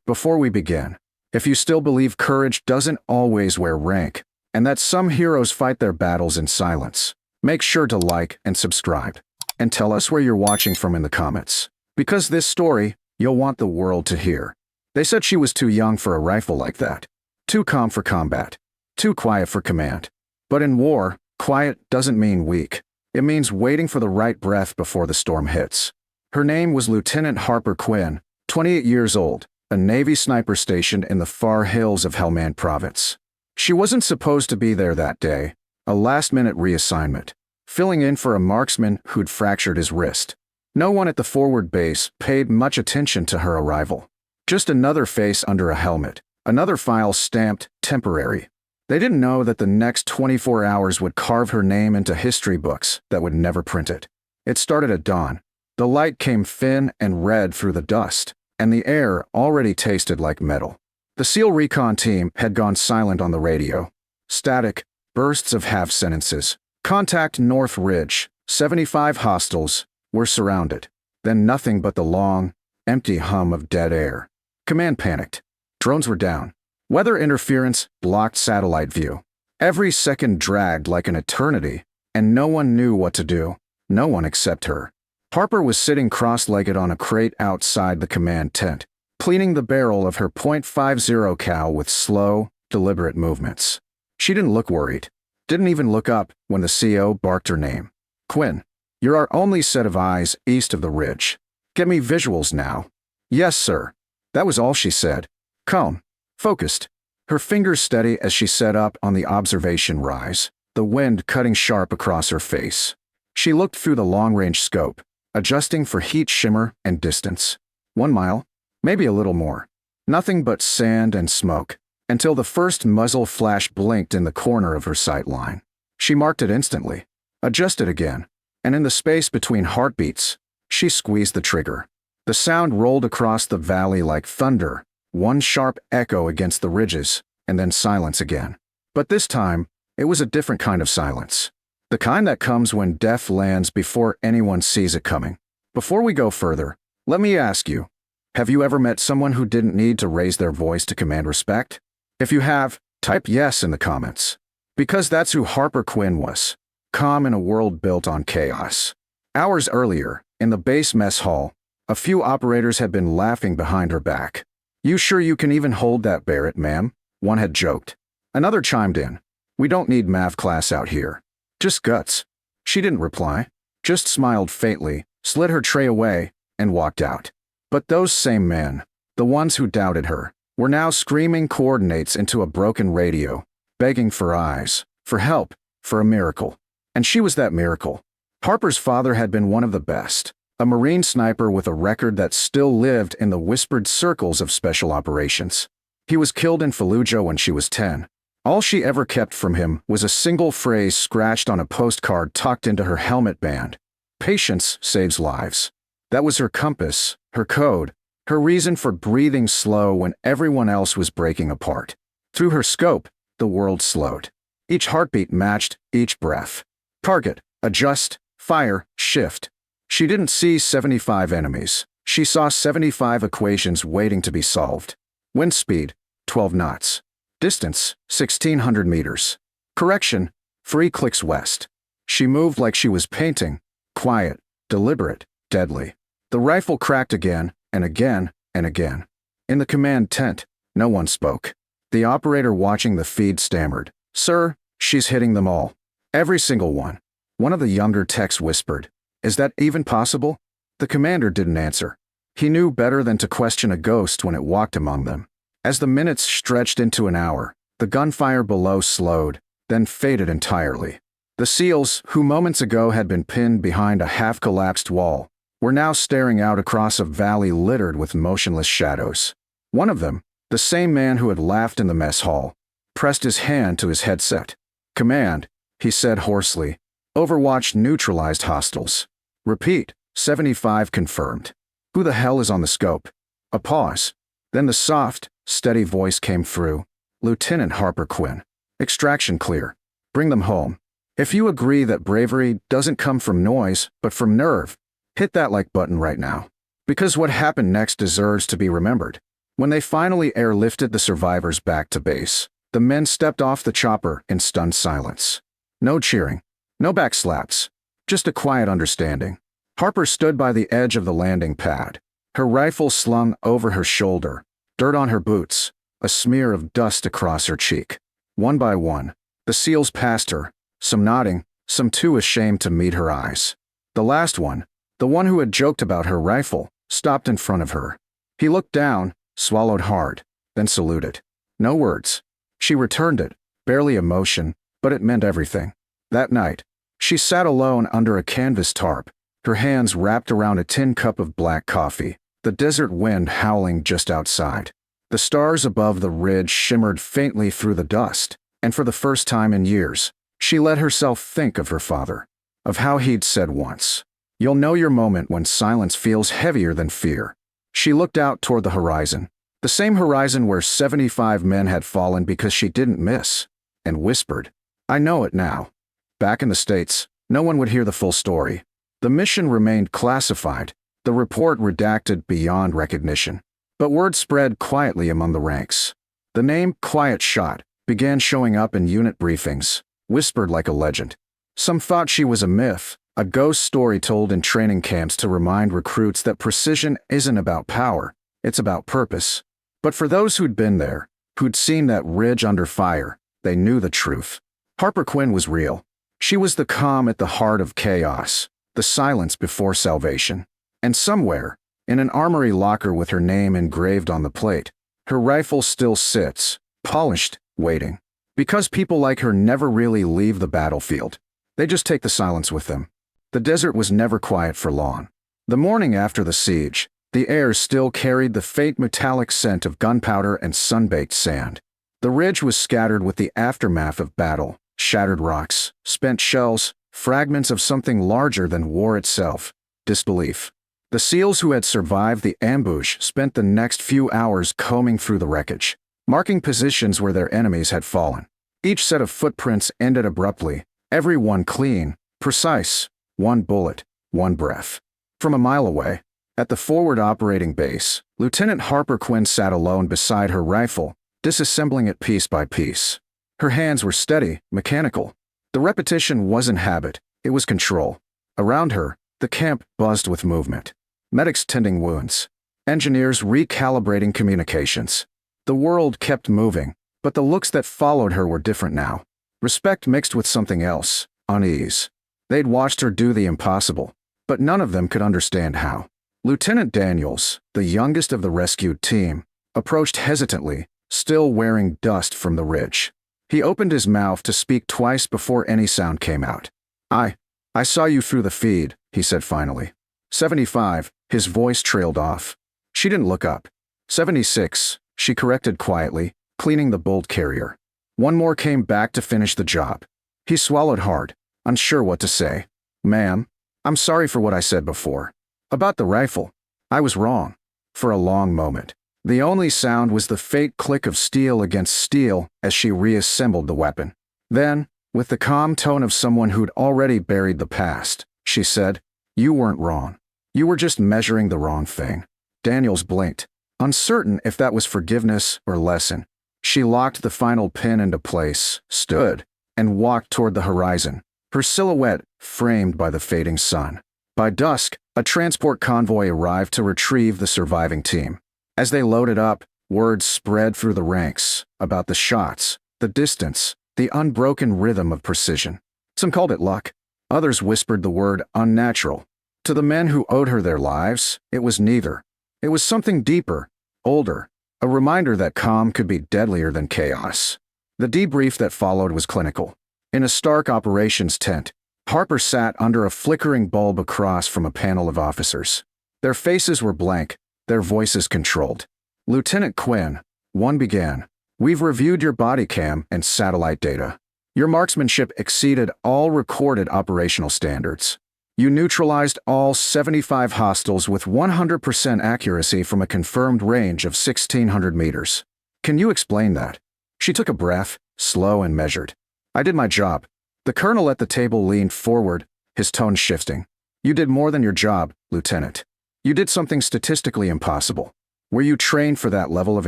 Before we begin, if you still believe courage doesn't always wear rank, and that some heroes fight their battles in silence, make sure to like and subscribe, and tell us where you're watching from in the comments. Because this story, you'll want the world to hear. They said she was too young for a rifle like that, too calm for combat, too quiet for command. But in war, quiet doesn't mean weak. It means waiting for the right breath before the storm hits. Her name was Lieutenant Harper Quinn, 28 years old, a Navy sniper stationed in the far hills of Helmand Province. She wasn't supposed to be there that day, a last-minute reassignment, filling in for a marksman who'd fractured his wrist. No one at the forward base paid much attention to her arrival. Just another face under a helmet, another file stamped temporary. They didn't know that the next 24 hours would carve her name into history books that would never print it. It started at dawn. The light came thin and red through the dust, and the air already tasted like metal. The SEAL recon team had gone silent on the radio. Static, bursts of half-sentences. Contact North Ridge, 75 hostiles, were surrounded. Then nothing but the long, empty hum of dead air. Command panicked. Drones were down. Weather interference blocked satellite view. Every second dragged like an eternity, and no one knew what to do. No one except her. Harper was sitting cross-legged on a crate outside the command tent, cleaning the barrel of her .50 cal with slow, deliberate movements. She didn't look worried. Didn't even look up when the CO barked her name. "Quinn, you're our only set of eyes east of the ridge. Get me visuals now." "Yes, sir." That was all she said. Calm. Focused. Her fingers steady as she set up on the observation rise, the wind cutting sharp across her face. She looked through the long-range scope, adjusting for heat, shimmer, and distance. 1 mile, maybe a little more. Nothing but sand and smoke, until the first muzzle flash blinked in the corner of her sight line. She marked it instantly, adjusted again, and in the space between heartbeats, she squeezed the trigger. The sound rolled across the valley like thunder, one sharp echo against the ridges, and then silence again. But this time, it was a different kind of silence. The kind that comes when death lands before anyone sees it coming. Before we go further, let me ask you, have you ever met someone who didn't need to raise their voice to command respect? If you have, type yes in the comments. Because that's who Harper Quinn was. Calm in a world built on chaos. Hours earlier, in the base mess hall, a few operators had been laughing behind her back. "You sure you can even hold that Barrett, ma'am?" one had joked. Another chimed in. "We don't need math class out here. Just guts." She didn't reply, just smiled faintly, slid her tray away, and walked out. But those same men, the ones who doubted her, were now screaming coordinates into a broken radio, begging for eyes, for help, for a miracle. And she was that miracle. Harper's father had been one of the best, a Marine sniper with a record that still lived in the whispered circles of special operations. He was killed in Fallujah when she was 10. All she ever kept from him was a single phrase scratched on a postcard tucked into her helmet band. "Patience saves lives." That was her compass, her code, her reason for breathing slow when everyone else was breaking apart. Through her scope, the world slowed. Each heartbeat matched each breath. Target, adjust, fire, shift. She didn't see 75 enemies. She saw 75 equations waiting to be solved. Wind speed, 12 knots. Distance, 1,600 meters. Correction, 3 clicks west. She moved like she was painting, quiet, deliberate, deadly. The rifle cracked again, and again, and again. In the command tent, no one spoke. The operator watching the feed stammered, "Sir, she's hitting them all. Every single one." One of the younger techs whispered, "Is that even possible?" The commander didn't answer. He knew better than to question a ghost when it walked among them. As the minutes stretched into an hour, the gunfire below slowed, then faded entirely. The SEALs, who moments ago had been pinned behind a half-collapsed wall, were now staring out across a valley littered with motionless shadows. One of them, the same man who had laughed in the mess hall, pressed his hand to his headset. "Command," he said hoarsely. "Overwatch neutralized hostiles." "Repeat, 75 confirmed." "Who the hell is on the scope?" A pause. Then the soft, steady voice came through. "Lieutenant Harper Quinn. Extraction clear. Bring them home. If you agree that bravery doesn't come from noise, but from nerve, hit that like button right now. Because what happened next deserves to be remembered. When they finally airlifted the survivors back to base, the men stepped off the chopper in stunned silence. No cheering, no backslaps, just a quiet understanding. Harper stood by the edge of the landing pad, her rifle slung over her shoulder, dirt on her boots, a smear of dust across her cheek. One by one, the SEALs passed her, some nodding, some too ashamed to meet her eyes. The last one, the one who had joked about her rifle, stopped in front of her. He looked down, swallowed hard, then saluted. No words. She returned it, barely emotion, but it meant everything. That night, she sat alone under a canvas tarp, her hands wrapped around a tin cup of black coffee, the desert wind howling just outside. The stars above the ridge shimmered faintly through the dust, and for the first time in years, she let herself think of her father, of how he'd said once, "You'll know your moment when silence feels heavier than fear." She looked out toward the horizon, the same horizon where 75 men had fallen because she didn't miss, and whispered, "I know it now." Back in the States, no one would hear the full story. The mission remained classified, the report redacted beyond recognition. But word spread quietly among the ranks. The name Quiet Shot began showing up in unit briefings, whispered like a legend. Some thought she was a myth, a ghost story told in training camps to remind recruits that precision isn't about power, it's about purpose. But for those who'd been there, who'd seen that ridge under fire, they knew the truth. Harper Quinn was real. She was the calm at the heart of chaos, the silence before salvation. And somewhere, in an armory locker with her name engraved on the plate, her rifle still sits, polished, waiting. Because people like her never really leave the battlefield. They just take the silence with them. The desert was never quiet for long. The morning after the siege, the air still carried the faint metallic scent of gunpowder and sun-baked sand. The ridge was scattered with the aftermath of battle, shattered rocks, spent shells, fragments of something larger than war itself, disbelief. The SEALs who had survived the ambush spent the next few hours combing through the wreckage, marking positions where their enemies had fallen. Each set of footprints ended abruptly, every one clean, precise, one bullet, one breath. From a mile away, at the forward operating base, Lieutenant Harper Quinn sat alone beside her rifle, disassembling it piece by piece. Her hands were steady, mechanical. The repetition wasn't habit, it was control. Around her, the camp buzzed with movement. Medics tending wounds. Engineers recalibrating communications. The world kept moving, but the looks that followed her were different now. Respect mixed with something else, unease. They'd watched her do the impossible, but none of them could understand how. Lieutenant Daniels, the youngest of the rescued team, approached hesitantly, still wearing dust from the ridge. He opened his mouth to speak twice before any sound came out. I saw you through the feed," he said finally. 75, his voice trailed off. She didn't look up. 76, she corrected quietly, cleaning the bolt carrier. One more came back to finish the job. He swallowed hard, unsure what to say. "Ma'am, I'm sorry for what I said before. About the rifle. I was wrong." For a long moment, the only sound was the faint click of steel against steel as she reassembled the weapon. Then, with the calm tone of someone who'd already buried the past, she said, "You weren't wrong. You were just measuring the wrong thing." Daniels blinked, uncertain if that was forgiveness or lesson. She locked the final pin into place, stood, and walked toward the horizon, her silhouette framed by the fading sun. By dusk, a transport convoy arrived to retrieve the surviving team. As they loaded up, word spread through the ranks about the shots, the distance, the unbroken rhythm of precision. Some called it luck. Others whispered the word unnatural. To the men who owed her their lives, it was neither. It was something deeper, older, a reminder that calm could be deadlier than chaos. The debrief that followed was clinical. In a stark operations tent, Harper sat under a flickering bulb across from a panel of officers. Their faces were blank, their voices controlled. "Lieutenant Quinn," one began, "we've reviewed your body cam and satellite data. Your marksmanship exceeded all recorded operational standards. You neutralized all 75 hostiles with 100% accuracy from a confirmed range of 1,600 meters. Can you explain that?" She took a breath, slow and measured. "I did my job." The colonel at the table leaned forward, his tone shifting. "You did more than your job, Lieutenant. You did something statistically impossible. Were you trained for that level of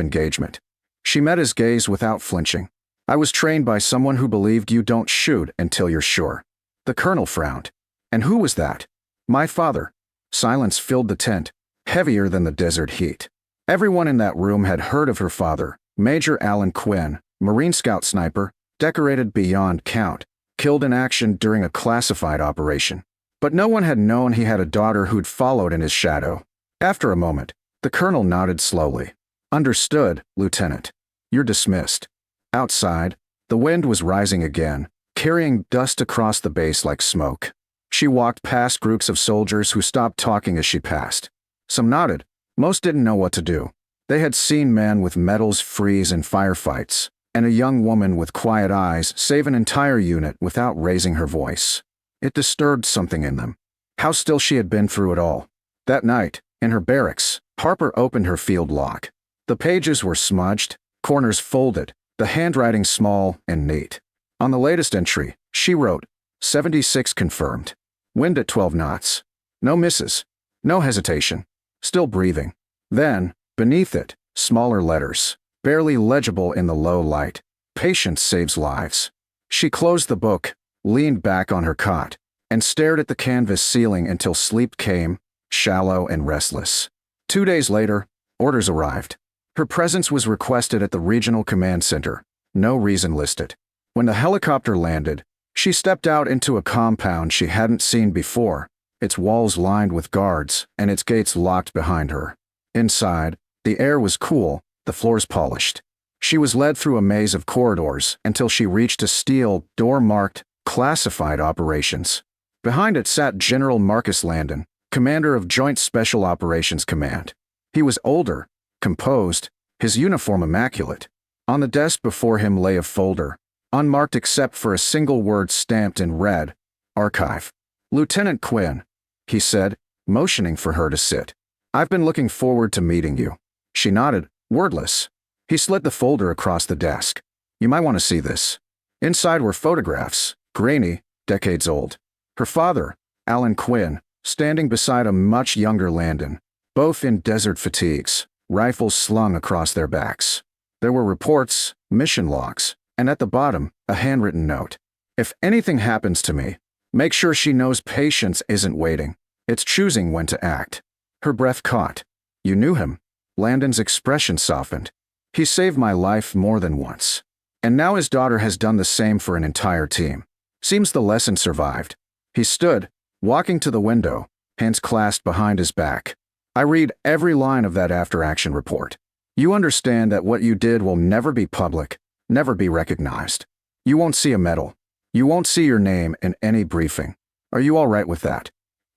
engagement? She met his gaze without flinching. I was trained by someone who believed you don't shoot until you're sure. The colonel frowned. And who was that? My father. Silence filled the tent, heavier than the desert heat. Everyone in that room had heard of her father, Major Alan Quinn, Marine Scout sniper, decorated beyond count, killed in action during a classified operation. But no one had known he had a daughter who'd followed in his shadow. After a moment, the colonel nodded slowly. Understood, Lieutenant. You're dismissed. Outside, the wind was rising again, carrying dust across the base like smoke. She walked past groups of soldiers who stopped talking as she passed. Some nodded. Most didn't know what to do. They had seen men with medals freeze in firefights, and a young woman with quiet eyes save an entire unit without raising her voice. It disturbed something in them. How still she had been through it all. That night, in her barracks, Harper opened her field log. The pages were smudged, corners folded, the handwriting small and neat. On the latest entry, she wrote, 76 confirmed. Wind at 12 knots. No misses. No hesitation. Still breathing. Then, beneath it, smaller letters, barely legible in the low light. Patience saves lives. She closed the book, leaned back on her cot, and stared at the canvas ceiling until sleep came, shallow and restless. 2 days later, orders arrived. Her presence was requested at the regional command center. No reason listed. When the helicopter landed, she stepped out into a compound she hadn't seen before, its walls lined with guards and its gates locked behind her. Inside, the air was cool, the floors polished. She was led through a maze of corridors until she reached a steel door marked Classified Operations. Behind it sat General Marcus Landon, commander of Joint Special Operations Command. He was older, composed, his uniform immaculate. On the desk before him lay a folder, unmarked except for a single word stamped in red, Archive. Lieutenant Quinn, he said, motioning for her to sit. I've been looking forward to meeting you. She nodded, wordless. He slid the folder across the desk. You might want to see this. Inside were photographs, grainy, decades old. Her father, Alan Quinn, standing beside a much younger Landon, both in desert fatigues, rifles slung across their backs. There were reports, mission logs, and at the bottom, a handwritten note. If anything happens to me, make sure she knows patience isn't waiting. It's choosing when to act. Her breath caught. You knew him. Landon's expression softened. He saved my life more than once. And now his daughter has done the same for an entire team. Seems the lesson survived. He stood, walking to the window, hands clasped behind his back. I read every line of that after-action report. You understand that what you did will never be public, never be recognized. You won't see a medal. You won't see your name in any briefing. Are you all right with that?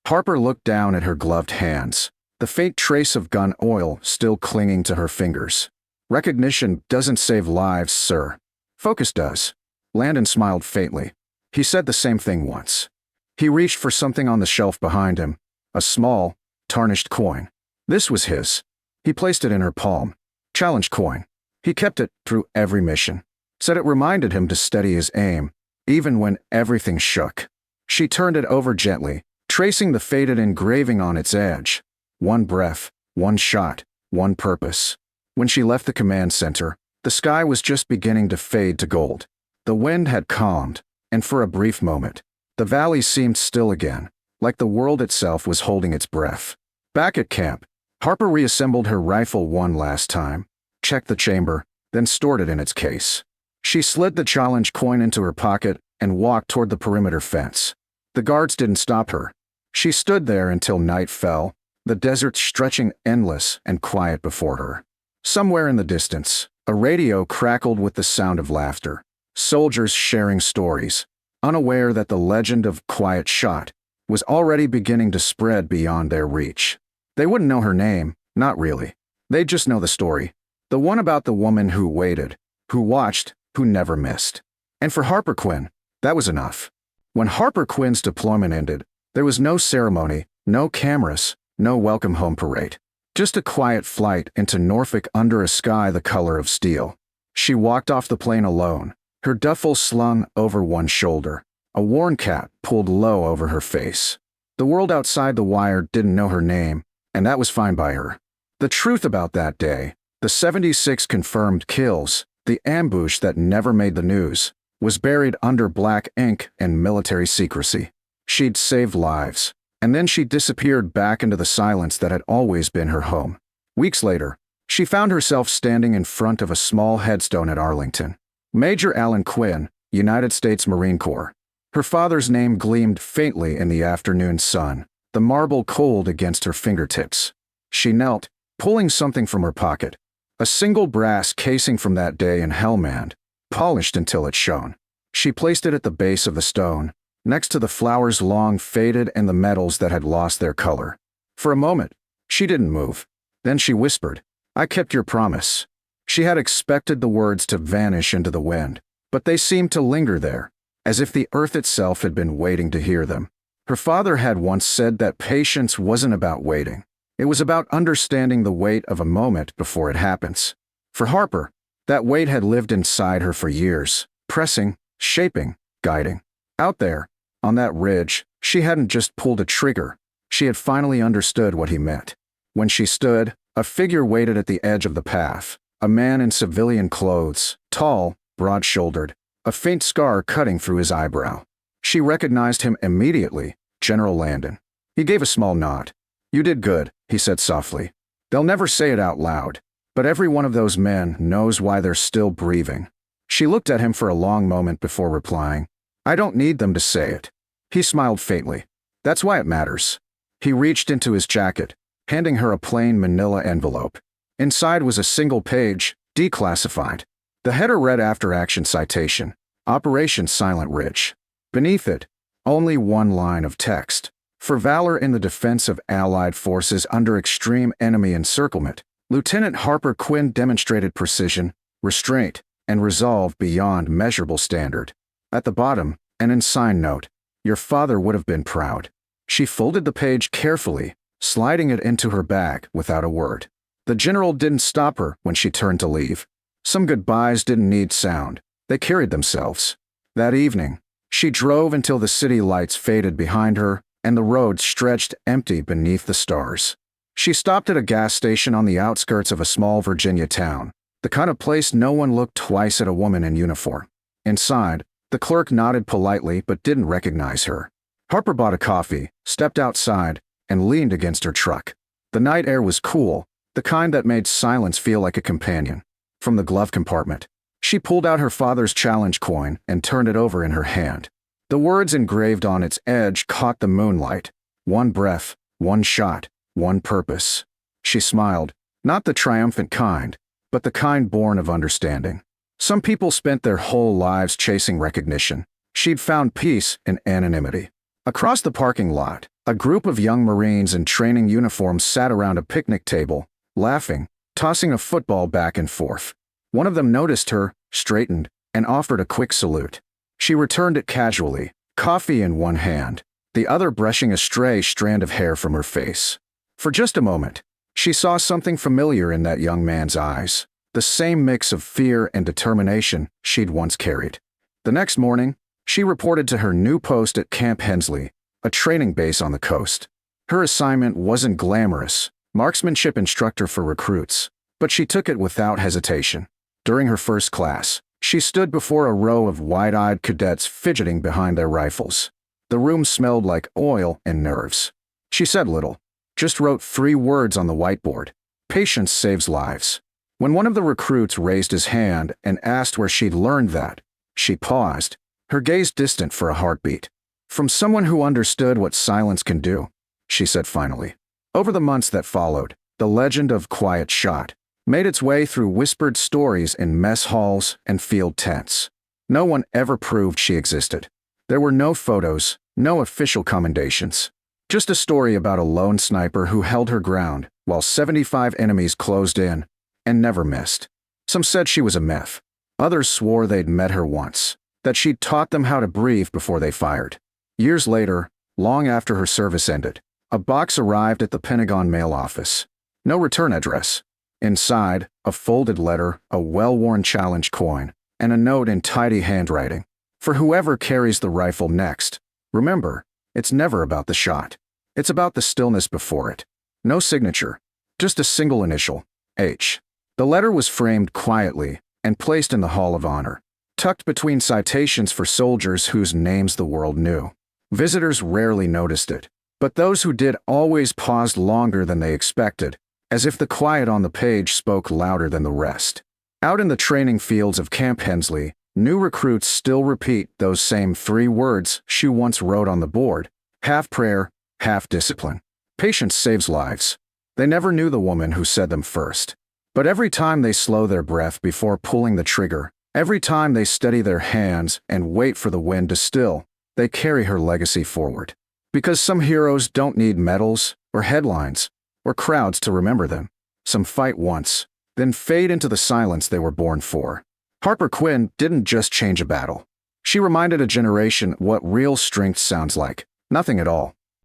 Harper looked down at her gloved hands, the faint trace of gun oil still clinging to her fingers. Recognition doesn't save lives, sir. Focus does. Landon smiled faintly. He said the same thing once. He reached for something on the shelf behind him, a small, tarnished coin. This was his. He placed it in her palm. Challenge coin. He kept it through every mission. Said it reminded him to steady his aim, even when everything shook. She turned it over gently, tracing the faded engraving on its edge. One breath, one shot, one purpose. When she left the command center, the sky was just beginning to fade to gold. The wind had calmed, and for a brief moment, the valley seemed still again, like the world itself was holding its breath. Back at camp, Harper reassembled her rifle one last time, checked the chamber, then stored it in its case. She slid the challenge coin into her pocket and walked toward the perimeter fence. The guards didn't stop her. She stood there until night fell, the desert stretching endless and quiet before her. Somewhere in the distance, a radio crackled with the sound of laughter, soldiers sharing stories, unaware that the legend of Quiet Shot was already beginning to spread beyond their reach. They wouldn't know her name, not really. They'd just know the story. The one about the woman who waited, who watched, who never missed. And for Harper Quinn, that was enough. When Harper Quinn's deployment ended, there was no ceremony, no cameras, no welcome home parade. Just a quiet flight into Norfolk under a sky the color of steel. She walked off the plane alone, her duffel slung over one shoulder, a worn cap pulled low over her face. The world outside the wire didn't know her name, and that was fine by her. The truth about that day, the 76 confirmed kills, the ambush that never made the news, was buried under black ink and military secrecy. She'd saved lives, and then she disappeared back into the silence that had always been her home. Weeks later, she found herself standing in front of a small headstone at Arlington. Major Alan Quinn, United States Marine Corps. Her father's name gleamed faintly in the afternoon sun, the marble cold against her fingertips. She knelt, pulling something from her pocket. A single brass casing from that day in Hellmand, polished until it shone. She placed it at the base of the stone, next to the flowers long faded and the metals that had lost their color. For a moment, she didn't move. Then she whispered, "I kept your promise." She had expected the words to vanish into the wind, but they seemed to linger there, as if the earth itself had been waiting to hear them. Her father had once said that patience wasn't about waiting. It was about understanding the weight of a moment before it happens. For Harper, that weight had lived inside her for years, pressing, shaping, guiding. Out there, on that ridge, she hadn't just pulled a trigger. She had finally understood what he meant. When she stood, a figure waited at the edge of the path, a man in civilian clothes, tall, broad-shouldered, a faint scar cutting through his eyebrow. She recognized him immediately, General Landon. He gave a small nod. "You did good," he said softly. "They'll never say it out loud, but every one of those men knows why they're still breathing." She looked at him for a long moment before replying, "I don't need them to say it." He smiled faintly. "That's why it matters." He reached into his jacket, handing her a plain manila envelope. Inside was a single page, declassified. The header read after-action citation, Operation Silent Ridge. Beneath it, only one line of text. For valor in the defense of Allied forces under extreme enemy encirclement, Lieutenant Harper Quinn demonstrated precision, restraint, and resolve beyond measurable standard. At the bottom, an ensign note, "Your father would have been proud." She folded the page carefully, sliding it into her bag without a word. The general didn't stop her when she turned to leave. Some goodbyes didn't need sound. They carried themselves. That evening, she drove until the city lights faded behind her and the road stretched empty beneath the stars. She stopped at a gas station on the outskirts of a small Virginia town, the kind of place no one looked twice at a woman in uniform. Inside, the clerk nodded politely but didn't recognize her. Harper bought a coffee, stepped outside, and leaned against her truck. The night air was cool, the kind that made silence feel like a companion. From the glove compartment, she pulled out her father's challenge coin and turned it over in her hand. The words engraved on its edge caught the moonlight. One breath, one shot, one purpose. She smiled, not the triumphant kind, but the kind born of understanding. Some people spent their whole lives chasing recognition. She'd found peace in anonymity. Across the parking lot, a group of young Marines in training uniforms sat around a picnic table, laughing, tossing a football back and forth. One of them noticed her, straightened, and offered a quick salute. She returned it casually, coffee in one hand, the other brushing a stray strand of hair from her face. For just a moment, she saw something familiar in that young man's eyes, the same mix of fear and determination she'd once carried. The next morning, she reported to her new post at Camp Hensley, a training base on the coast. Her assignment wasn't glamorous, marksmanship instructor for recruits, but she took it without hesitation. During her first class, she stood before a row of wide-eyed cadets fidgeting behind their rifles. The room smelled like oil and nerves. She said little, just wrote 3 words on the whiteboard. Patience saves lives. When one of the recruits raised his hand and asked where she'd learned that, she paused, her gaze distant for a heartbeat. "From someone who understood what silence can do," she said finally. Over the months that followed, the legend of Quiet Shot made its way through whispered stories in mess halls and field tents. No one ever proved she existed. There were no photos, no official commendations. Just a story about a lone sniper who held her ground while 75 enemies closed in and never missed. Some said she was a myth. Others swore they'd met her once, that she'd taught them how to breathe before they fired. Years later, long after her service ended, a box arrived at the Pentagon mail office. No return address. Inside, a folded letter, a well-worn challenge coin, and a note in tidy handwriting. "For whoever carries the rifle next, remember, it's never about the shot. It's about the stillness before it. No signature, just a single initial, H. The letter was framed quietly and placed in the Hall of Honor, tucked between citations for soldiers whose names the world knew. Visitors rarely noticed it, but those who did always paused longer than they expected, as if the quiet on the page spoke louder than the rest. Out in the training fields of Camp Hensley, new recruits still repeat those same 3 words she once wrote on the board: half prayer, half discipline. Patience saves lives. They never knew the woman who said them first. But every time they slow their breath before pulling the trigger, every time they steady their hands and wait for the wind to still, they carry her legacy forward. Because some heroes don't need medals or headlines or crowds to remember them. Some fight once, then fade into the silence they were born for. Harper Quinn didn't just change a battle. She reminded a generation what real strength sounds like: nothing at all.